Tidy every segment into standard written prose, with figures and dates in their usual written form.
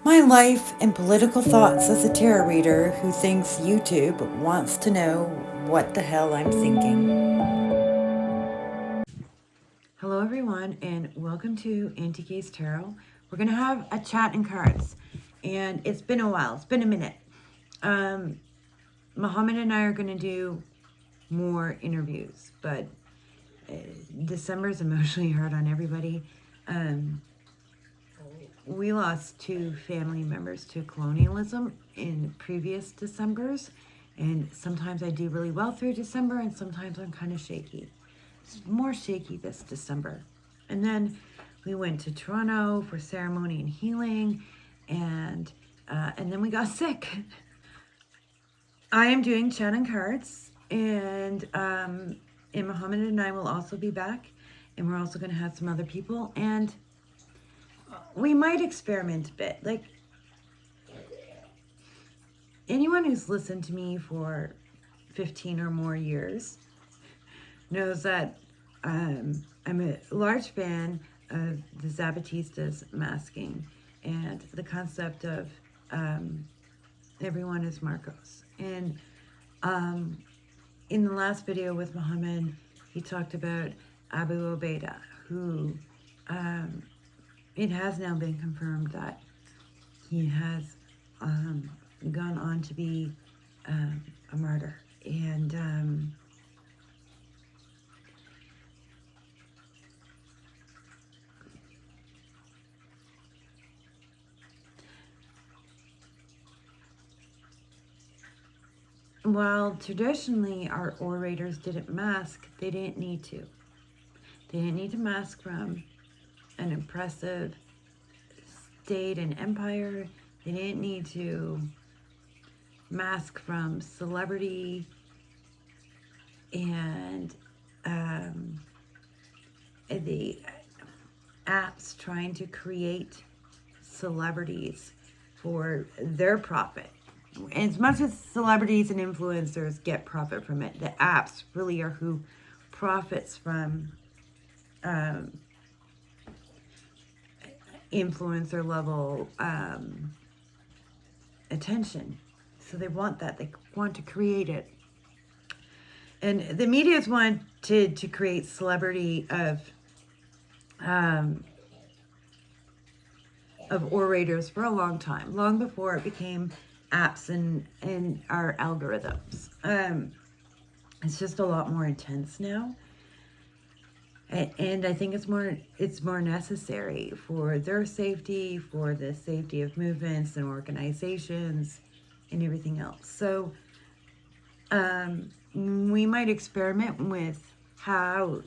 My life and political thoughts as a tarot reader who thinks YouTube wants to know what the hell I'm thinking. Hello, everyone, and welcome to Auntie's Tarot. We're going to have a chat in cards, and it's been a while. It's been a minute. Muhammad and I are going to do more interviews, but December is emotionally hard on everybody. We lost 2 family members to colonialism in previous Decembers, and sometimes I do really well through December, and sometimes I'm kind of shaky. It's more shaky this December. And then we went to Toronto for ceremony and healing, and then we got sick. I am doing chat and cards, and Muhammad and I will also be back, and we're also going to have some other people, and we might experiment a bit. Like, anyone who's listened to me for 15 or more years knows that I'm a large fan of the Zapatistas masking and the concept of everyone is Marcos. And in the last video with Muhammad, he talked about Abu Obeida, who it has now been confirmed that he has gone on to be a martyr. And while traditionally our orators didn't mask, they didn't need to. They didn't need to mask from an impressive state and empire. They didn't need to mask from celebrity and the apps trying to create celebrities for their profit. As much as celebrities and influencers get profit from it, the apps really are who profits from influencer level attention. So they want that. They want to create it. And the media's wanted to create celebrity of orators for a long time, long before it became apps and our algorithms. It's just a lot more intense now. And I think it's more necessary for their safety, for the safety of movements and organizations and everything else. So we might experiment with how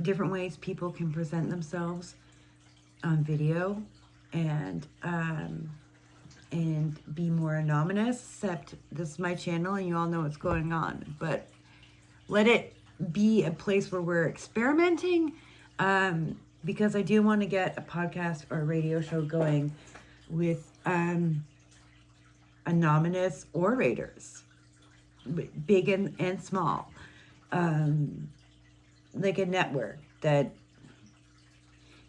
different ways people can present themselves on video and be more anonymous, except this is my channel and you all know what's going on. But let it be a place where we're experimenting, because I do want to get a podcast or a radio show going with anonymous orators, big and small, like a network. That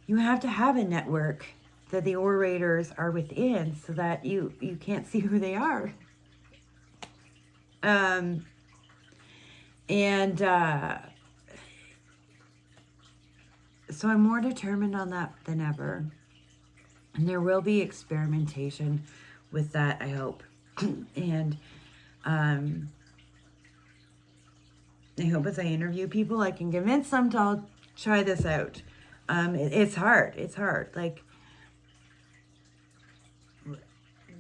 you have to have a network that the orators are within so that you can't see who they are. So I'm more determined on that than ever. And there will be experimentation with that, I hope. And I hope as I interview people, I can convince them to all try this out. It's hard. It's hard. Like,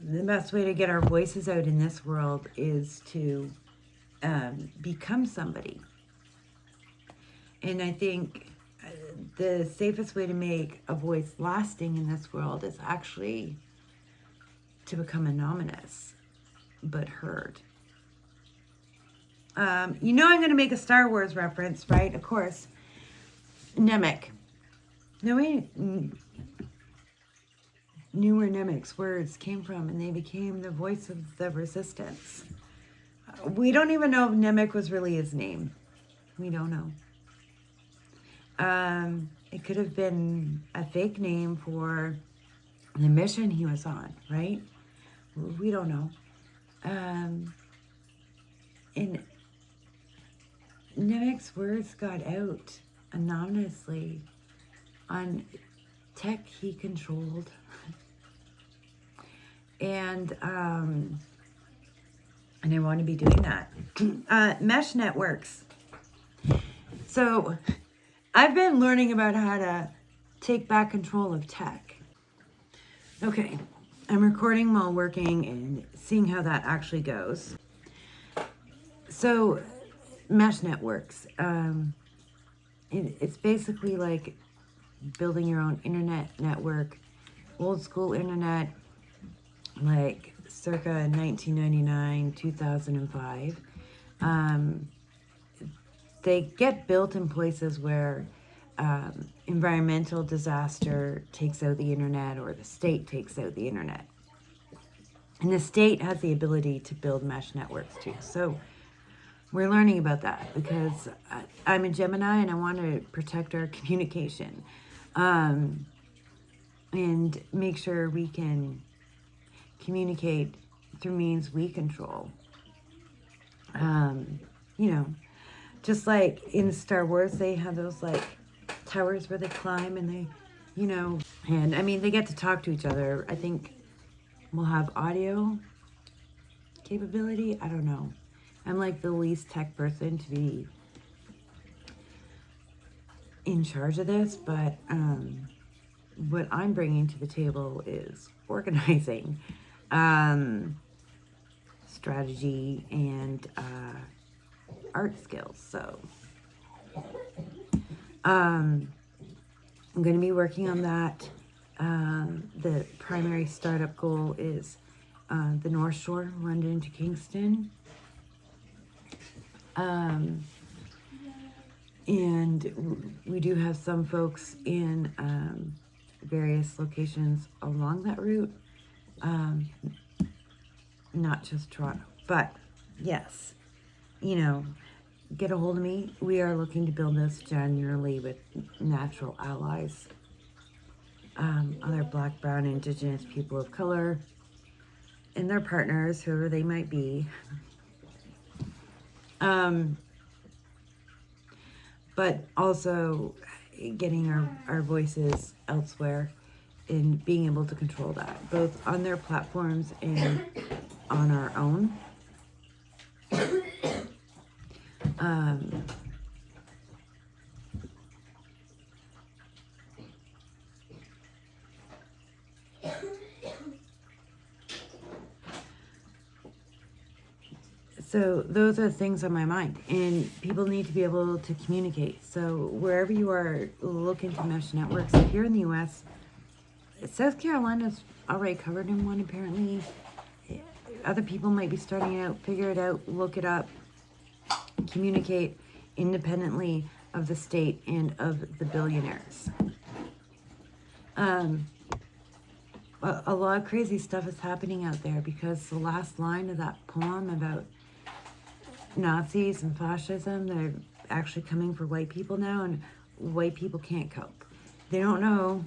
the best way to get our voices out in this world is to become somebody. And I think the safest way to make a voice lasting in this world is actually to become anonymous, but heard. You know I'm going to make a Star Wars reference, right? Of course. Nemec. No, we knew where Nemec's words came from, and they became the voice of the resistance. We don't even know if Nemec was really his name. We don't know. It could have been a fake name for the mission he was on, right? We don't know. And Nemec's words got out anonymously on tech he controlled. And I want to be doing that. Mesh networks. So I've been learning about how to take back control of tech. Okay, I'm recording while working and seeing how that actually goes. So mesh networks. It's basically like building your own internet network, old school internet, like circa 1999, 2005. They get built in places where environmental disaster takes out the internet, or the state takes out the internet. And the state has the ability to build mesh networks too. So we're learning about that because I'm a Gemini and I want to protect our communication and make sure we can communicate through means we control. You know, just like in Star Wars, they have those like towers where they climb and they, you know, and I mean, they get to talk to each other. I think we'll have audio capability. I don't know. I'm like the least tech person to be in charge of this, but what I'm bringing to the table is organizing, strategy, and art skills. So I'm going to be working on that. The primary startup goal is the North Shore, London to Kingston. And we do have some folks in various locations along that route, not just Toronto. But yes, you know, get a hold of me. We are looking to build this generally with natural allies, other Black, Brown, Indigenous people of color, and their partners, whoever they might be. But also getting our voices elsewhere and being able to control that, both on their platforms and on our own. So those are things on my mind, and people need to be able to communicate. So wherever you are, look into mesh networks. If you're in the U.S., South Carolina's already covered in one, apparently. Other people might be starting it out. Figure it out, look it up, communicate independently of the state and of the billionaires. A lot of crazy stuff is happening out there because the last line of that poem about Nazis and fascism, they're actually coming for white people now, and white people can't cope. They don't know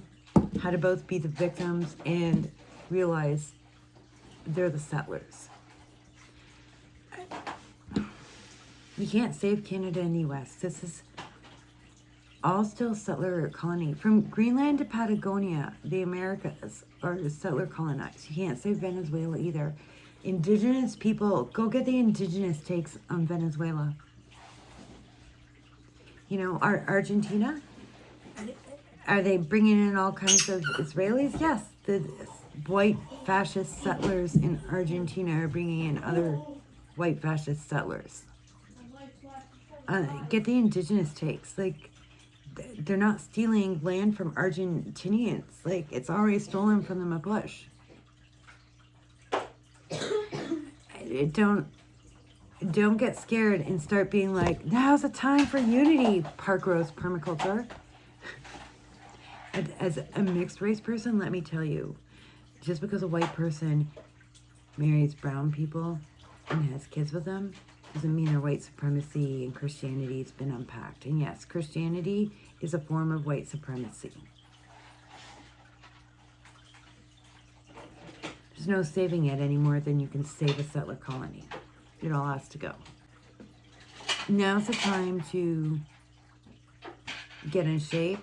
how to both be the victims and realize they're the settlers. You can't save Canada and the US. This is all still settler colony. From Greenland to Patagonia, the Americas are settler colonized. You can't save Venezuela either. Indigenous people, go get the indigenous takes on Venezuela. You know, Argentina, are they bringing in all kinds of Israelis? Yes, the white fascist settlers in Argentina are bringing in other white fascist settlers. Get the indigenous takes. Like, they're not stealing land from Argentinians. Like, it's already stolen from them at Bush. Don't get scared and start being like, now's the time for unity, Park Rose permaculture. As a mixed race person, let me tell you, just because a white person marries brown people and has kids with them doesn't mean their white supremacy and Christianity has been unpacked. And yes, Christianity is a form of white supremacy. There's no saving it any more than you can save a settler colony. It all has to go. Now's the time to get in shape,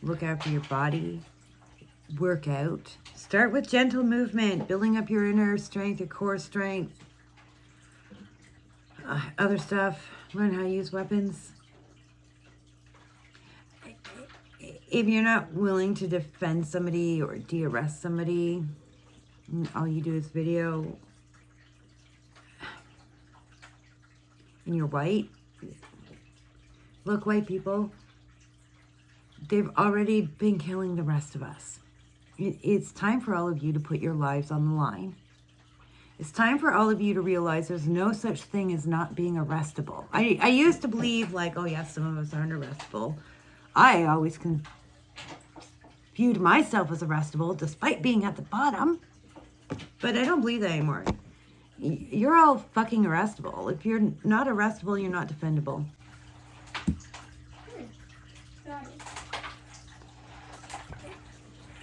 look after your body, work out. Start with gentle movement, building up your inner strength, your core strength. Other stuff, learn how to use weapons. If you're not willing to defend somebody or de-arrest somebody, all you do is video, and you're white, look, white people, they've already been killing the rest of us. It's time for all of you to put your lives on the line. It's time for all of you to realize there's no such thing as not being arrestable. I used to believe, like, oh yes, some of us aren't arrestable. I always viewed myself as arrestable despite being at the bottom. But I don't believe that anymore. You're all fucking arrestable. If you're not arrestable, you're not defendable.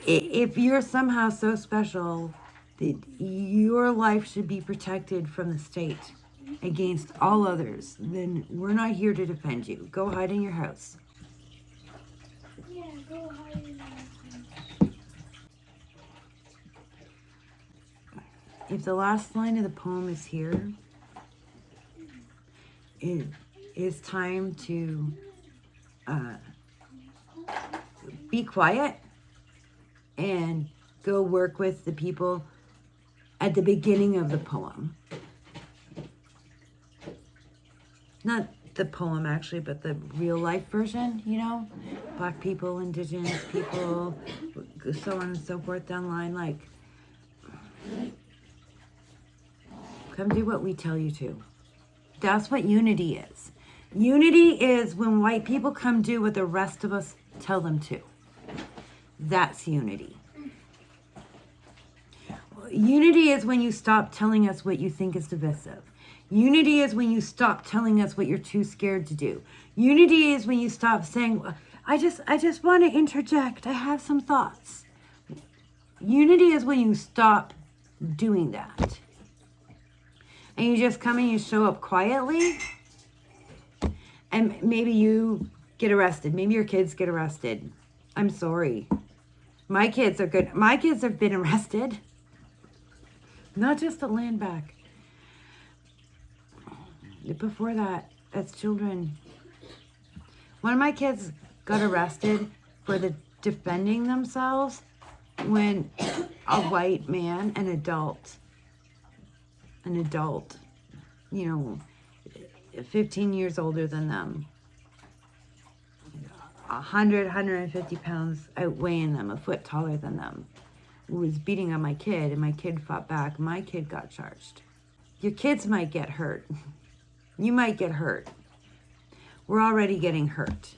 If you're somehow so special that your life should be protected from the state against all others, then we're not here to defend you. Go hide in your house. Yeah, go hide in your house. If the last line of the poem is here, it is time to be quiet and go work with the people at the beginning of the poem. Not the poem actually, but the real life version, you know? Black people, indigenous people, so on and so forth down the line. Like, come do what we tell you to. That's what unity is. Unity is when white people come do what the rest of us tell them to. That's unity. Unity is when you stop telling us what you think is divisive. Unity is when you stop telling us what you're too scared to do. Unity is when you stop saying, I just want to interject. I have some thoughts. Unity is when you stop doing that. And you just come and you show up quietly. And maybe you get arrested. Maybe your kids get arrested. I'm sorry. My kids are good. My kids have been arrested. Not just the land back. Before that, as children, one of my kids got arrested for defending themselves when a white man, an adult, you know, 15 years older than them, 150 pounds outweighing them, a foot taller than them, was beating on my kid, and my kid fought back. My kid got charged. Your kids might get hurt. You might get hurt. We're already getting hurt.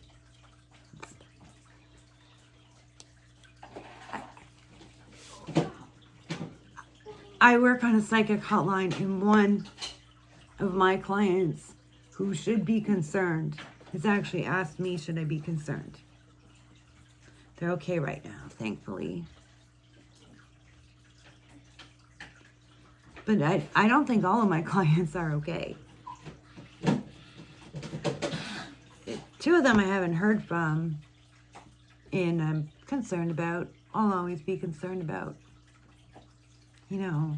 I work on a psychic hotline, and one of my clients who should be concerned has actually asked me, should I be concerned? They're okay right now, thankfully. But I don't think all of my clients are okay. 2 of them I haven't heard from, and I'm concerned about. I'll always be concerned about. You know,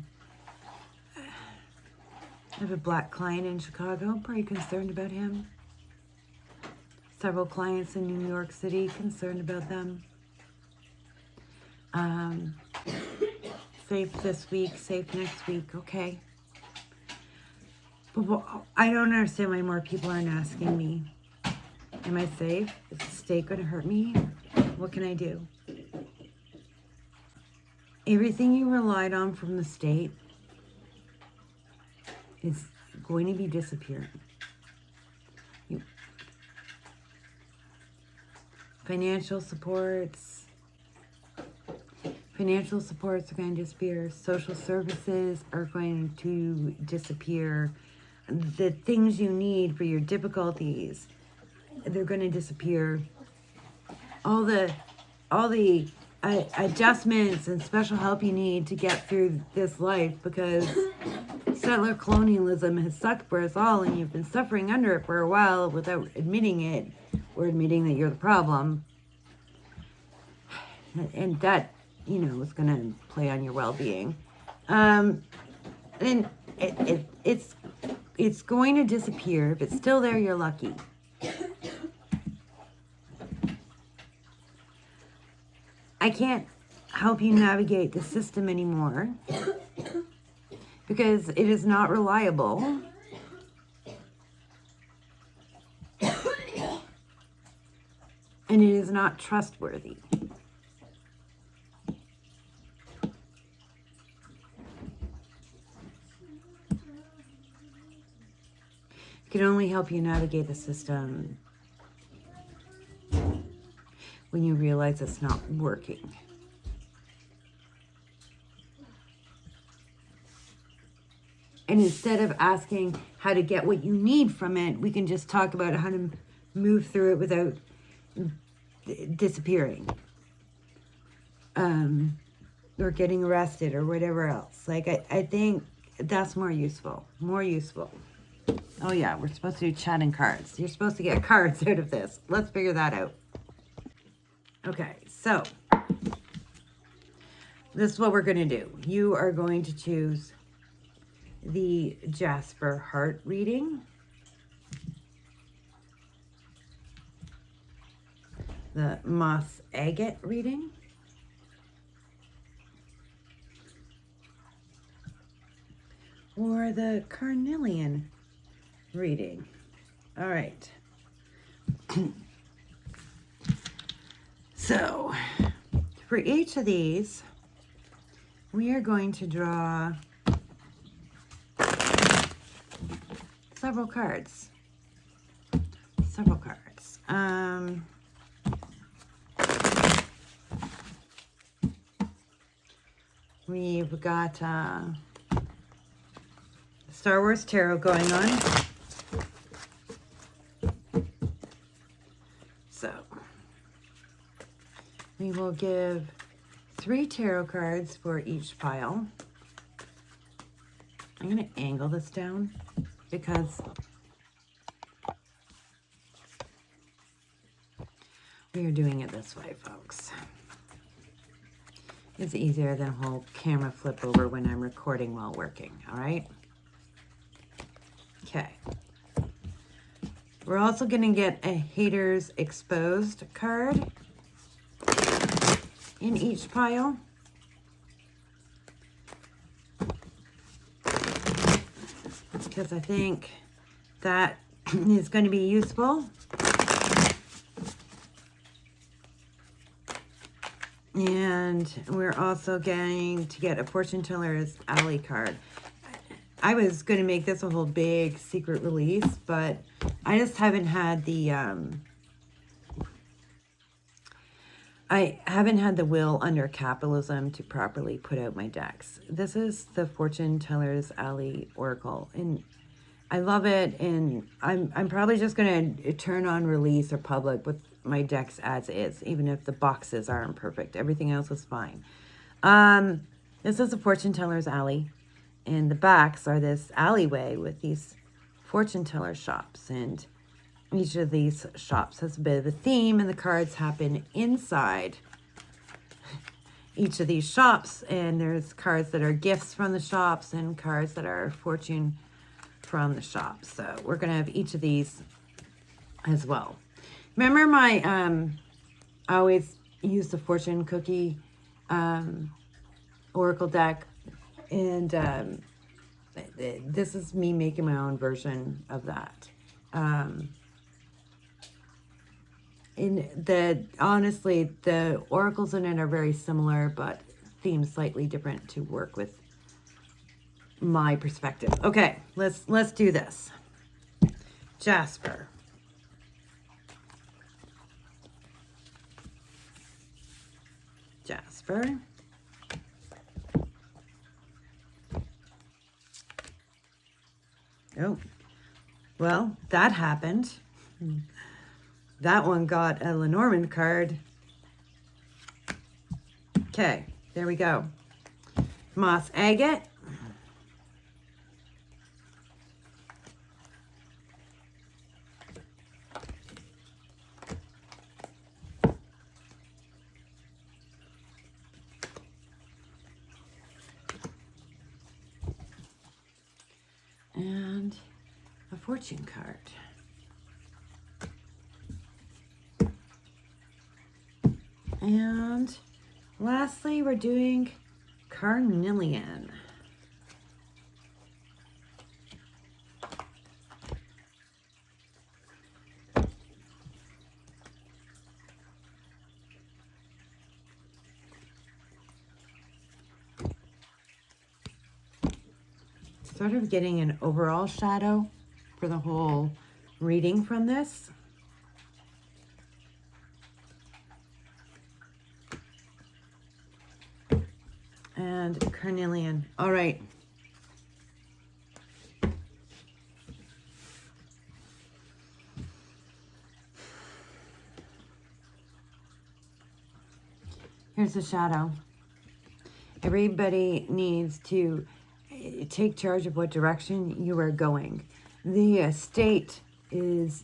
I have a black client in Chicago. I'm pretty concerned about him. Several clients in New York City, concerned about them. Safe this week, safe next week, okay. But I don't understand why more people aren't asking me, am I safe? Is the state going to hurt me? What can I do? Everything you relied on from the state is going to be disappearing. Financial supports are going to disappear. Social services are going to disappear. The things you need for your difficulties, they're going to disappear. All the adjustments and special help you need to get through this life, because settler colonialism has sucked for us all, and you've been suffering under it for a while without admitting it or admitting that you're the problem. And that, you know, is going to play on your well-being. And it's going to disappear. If it's still there, you're lucky. I can't help you navigate the system anymore because it is not reliable. And it is not trustworthy. It can only help you navigate the system when you realize it's not working. And instead of asking how to get what you need from it, we can just talk about how to move through it without disappearing. Or getting arrested or whatever else. Like, I think that's more useful. More useful. Oh yeah, we're supposed to do chatting cards. You're supposed to get cards out of this. Let's figure that out. Okay, so this is what we're going to do. You are going to choose the Jasper Heart reading, the Moss Agate reading, or the Carnelian reading. All right. So, for each of these, we are going to draw several cards. Several cards. We've got Star Wars Tarot going on. So, we will give 3 tarot cards for each pile. I'm going to angle this down because we are doing it this way, folks. It's easier than a whole camera flip over when I'm recording while working, all right? Okay. We're also going to get a Haters Exposed card in each pile. Because I think that is going to be useful. And we're also going to get a Fortune Teller's Alley card. I was going to make this a whole big secret release, but I just haven't had the will under capitalism to properly put out my decks. This is the Fortune Teller's Alley Oracle, and I love it. And I'm probably just going to turn on release or public with my decks as is, even if the boxes aren't perfect. Everything else is fine. This is the Fortune Teller's Alley. And the backs are this alleyway with these fortune teller shops. And each of these shops has a bit of a theme, and the cards happen inside each of these shops. And there's cards that are gifts from the shops and cards that are fortune from the shops. So we're going to have each of these as well. Remember my, I always use the fortune cookie oracle deck. And this is me making my own version of that. Honestly, the oracles in it are very similar, but themes slightly different to work with my perspective. Okay, let's do this. Jasper. Jasper. Oh, well, that happened. That one got a Lenormand card. Okay, there we go. Moss agate. And a fortune card. And lastly, we're doing carnelian. Sort of getting an overall shadow for the whole reading from this. And carnelian. All right. Here's the shadow. Everybody needs to take charge of what direction you are going. The state is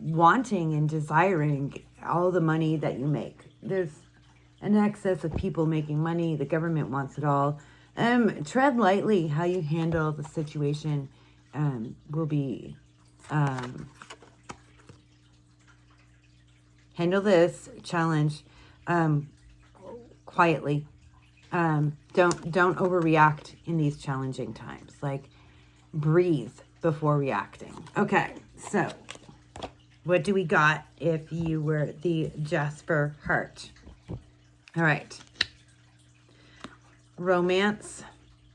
wanting and desiring all the money that you make. There's an excess of people making money. The government wants it all. Tread lightly. How you handle the situation will be... handle this challenge quietly. Don't overreact in these challenging times. Like, breathe before reacting. Okay, so what do we got if you were the Jasper heart? All right. Romance.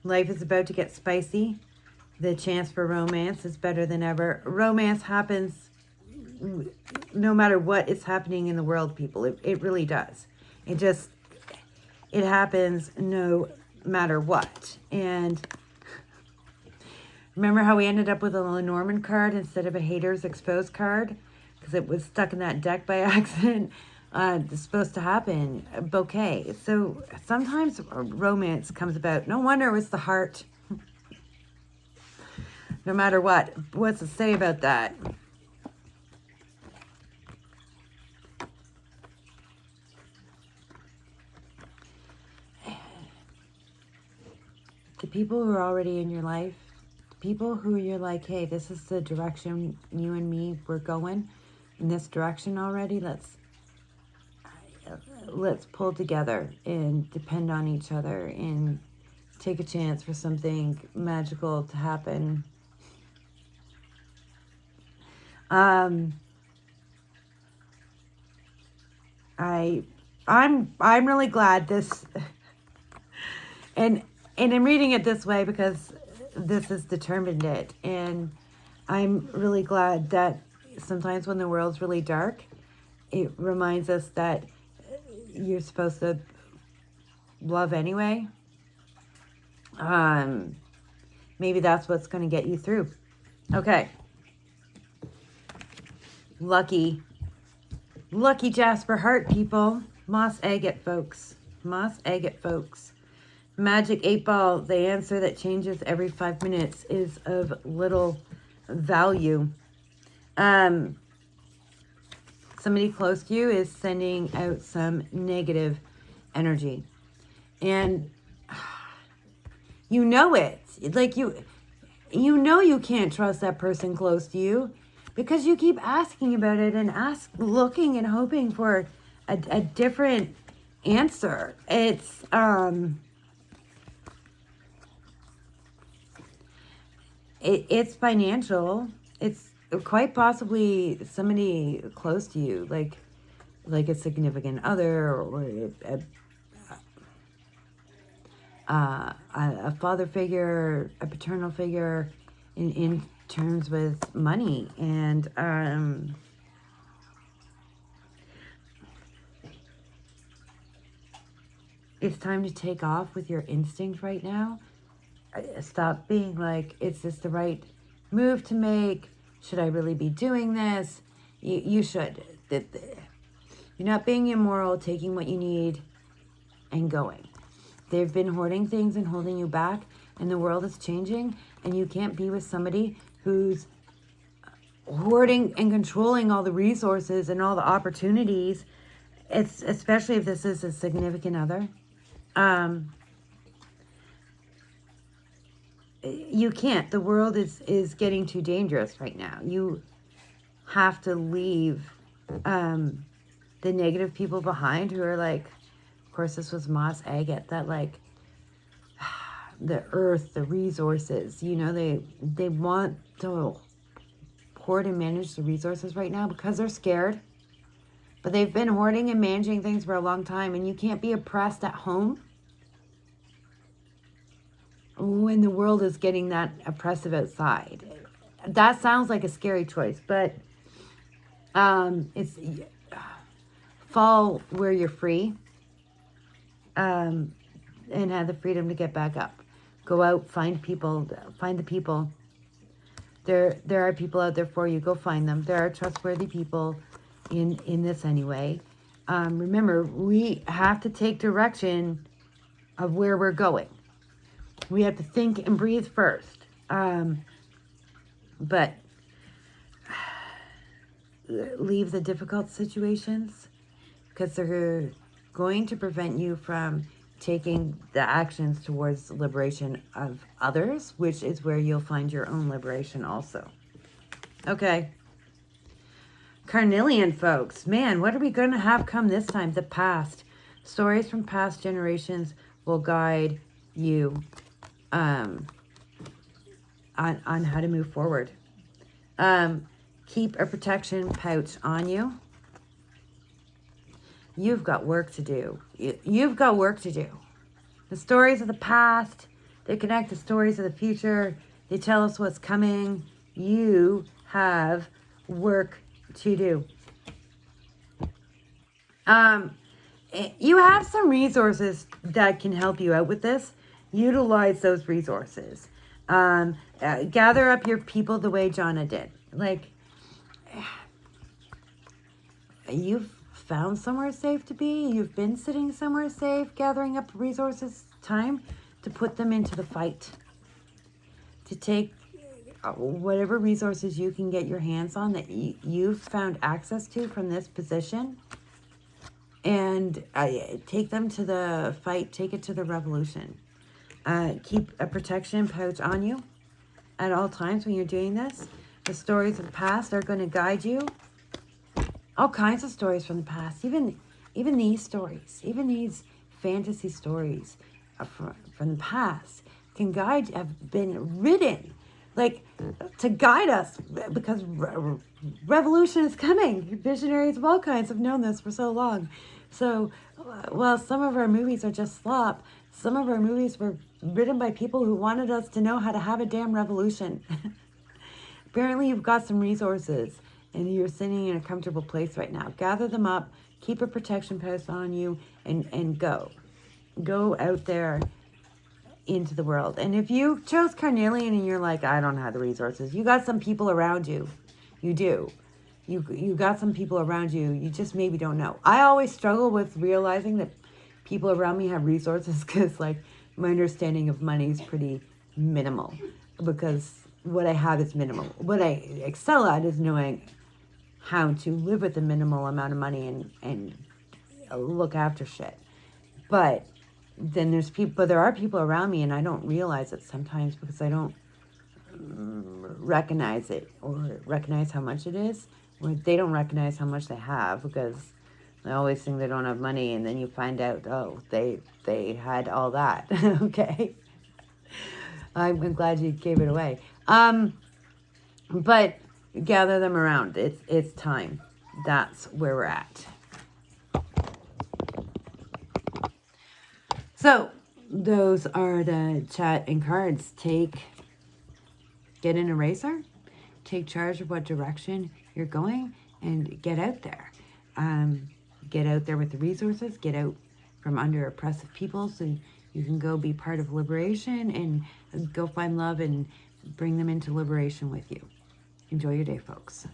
Life is about to get spicy. The chance for romance is better than ever. Romance happens no matter what is happening in the world, people. It really does. It happens no matter what. And remember how we ended up with a Lenormand card instead of a Haters Exposed card? Because it was stuck in that deck by accident. It's supposed to happen. A bouquet. So sometimes romance comes about. No wonder it was the heart. No matter what. What's to say about that? The people who are already in your life, the people who you're like, hey, this is the direction you and me we're going in this direction already. Let's pull together and depend on each other and take a chance for something magical to happen. I'm really glad this and I'm reading it this way because this has determined it. And I'm really glad that sometimes when the world's really dark, it reminds us that you're supposed to love anyway. Maybe that's what's going to get you through. Okay. Lucky Jasper heart, people. Moss agate, folks. Moss agate, folks. Magic 8 ball, the answer that changes every 5 minutes is of little value. Somebody close to you is sending out some negative energy. And you know it. Like you know you can't trust that person close to you because you keep asking about it and looking and hoping for a different answer. It's financial. It's quite possibly somebody close to you, like a significant other or a father figure, a paternal figure in terms with money. And it's time to take off with your instinct right now. Stop being like, is this the right move to make? Should I really be doing this? You should. You're not being immoral, taking what you need and going. They've been hoarding things and holding you back, and the world is changing, and you can't be with somebody who's hoarding and controlling all the resources and all the opportunities. It's especially if this is a significant other. You can't. The world is getting too dangerous right now. You have to leave the negative people behind who are like, of course, this was Moss Agate, that like the earth, the resources, you know, they want to hoard and manage the resources right now because they're scared. But they've been hoarding and managing things for a long time, and you can't be oppressed at home when the world is getting that oppressive outside. That sounds like a scary choice, but it's fall where you're free, and have the freedom to get back up. Go out, find people, find the people. There are people out there for you. Go find them. There are trustworthy people in this anyway. Remember, we have to take direction of where we're going. We have to think and breathe first. But leave the difficult situations, because they're going to prevent you from taking the actions towards the liberation of others, which is where you'll find your own liberation also. Okay. Carnelian folks, man, what are we going to have come this time? The past. Stories from past generations will guide you on how to move forward. Keep a protection pouch on you. You've got work to do. You've got work to do. The stories of the past, they connect the stories of the future. They tell us what's coming. You have work to do. You have some resources that can help you out with this. Utilize those resources. Gather up your people the way Jonna did. Like, you've found somewhere safe to be. You've been sitting somewhere safe, gathering up resources. Time to put them into the fight. To take whatever resources you can get your hands on that you've found access to from this position, and take them to the fight. Take it to the revolution. Keep a protection pouch on you at all times when you're doing this. The stories of the past are going to guide you. All kinds of stories from the past, even these stories, even these fantasy stories from the past can guide, have been written, like, to guide us, because revolution is coming. Visionaries of all kinds have known this for so long. So, while some of our movies are just slop, some of our movies were written by people who wanted us to know how to have a damn revolution. Apparently, you've got some resources, and you're sitting in a comfortable place right now. Gather them up, keep a protection post on you, and go. Go out there into the world. And if you chose Carnelian and you're like, I don't have the resources, you got some people around you. You do. You got some people around you. You just maybe don't know. I always struggle with realizing that people around me have resources, because, like, my understanding of money is pretty minimal, because what I have is minimal. What I excel at is knowing how to live with a minimal amount of money and look after shit. But then there are people around me, and I don't realize it sometimes because I don't recognize it or recognize how much it is, or they don't recognize how much they have, because they always think they don't have money, and then you find out, oh, they had all that. Okay. I'm glad you gave it away. But gather them around. It's time. That's where we're at. So those are the chat and cards. Get an eraser, take charge of what direction you're going, and get out there. Get out there with the resources. Get out from under oppressive people so you can go be part of liberation, and go find love and bring them into liberation with you. Enjoy your day, folks.